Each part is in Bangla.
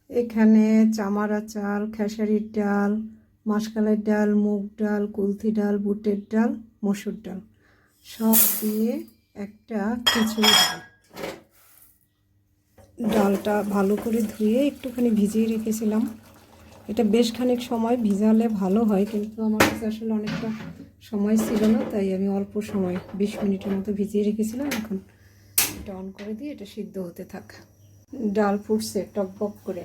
এখানে চামারা চাল, খেসারির ডাল, মাসকলাই ডাল, মুগ ডাল, কুলথি ডাল, বুটের ডাল, মসুর ডাল সব দিয়ে একটা খিচুড়ি হবে। ডালটা ভালো করে ধুয়ে একটুখানি ভিজিয়ে রেখেছিলাম। এটা বেশ খানিক সময় ভিজালে ভালো হয়, কিন্তু আমার কাছে আসলে অনেকটা সময় ছিল না, তাই আমি অল্প সময় 20 মিনিটের মতো ভিজিয়ে রেখেছিলাম। এখন এটা অন করে দিয়ে এটা সিদ্ধ হতে থাক। ডাল ফুটছে টকবক করে,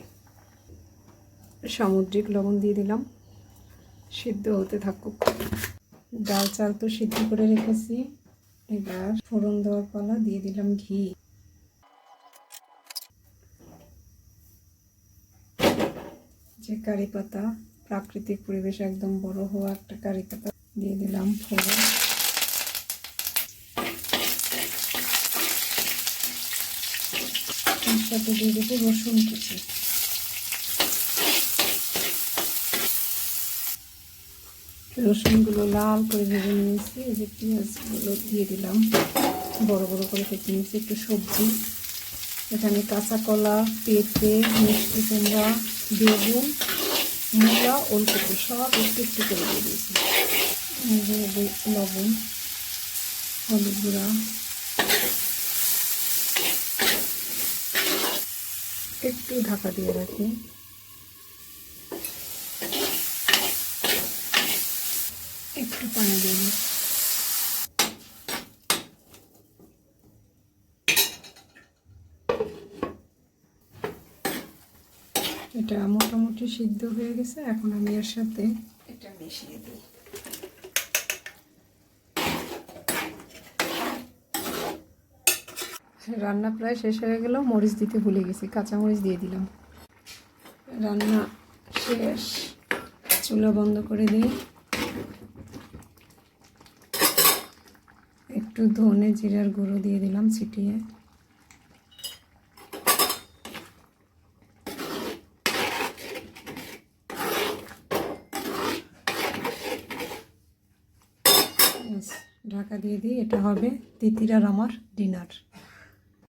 সামুদ্রিক লবণ দিয়ে দিলাম, সিদ্ধ হতে থাকুক। ডাল চাল তো সিদ্ধ করে রেখেছি, এবার ফোড়ন দেওয়ার পালা। দিয়ে দিলাম ঘি, যে কারি পাতা, প্রাকৃতিক পরিবেশে একদম বড় হওয়া একটা কারি পাতা দিয়ে দিলাম ফোড়ন। তার সাথে দিয়ে দেবো রসুন কুচি। রসুনগুলো লাল করে ভেজে নিয়েছি। এই যে পেঁয়াজগুলো দিয়ে দিলাম, বড় বড় করে কেটে নিয়েছি। একটু সবজি, এখানে কাঁচা কলা, পেঁপে, মিষ্টি কুমড়া, বেগুন, মূলা, ওলকপি সব একটু একটু করে দিয়ে দিয়েছি। লবণ, হলুদ গুঁড়া, একটু ঢাকা দিয়ে রাখি। একটু পানি দিয়ে দিই। এটা মোটামুটি সিদ্ধ হয়ে গেছে। এখন আমি এর সাথে এটা মিশিয়ে দিই। রান্না প্রায় শেষ হয়ে গেল। মরিচ দিতে ভুলে গেছি, কাঁচা মরিচ দিয়ে দিলাম। রান্না শেষ, চুলা বন্ধ করে দিই। একটু ধনে জিরার গুঁড়ো দিয়ে দিলাম ছিটিয়ে। ঢাকা দিয়ে দিই। এটা হবে তিতির আর আমার ডিনার।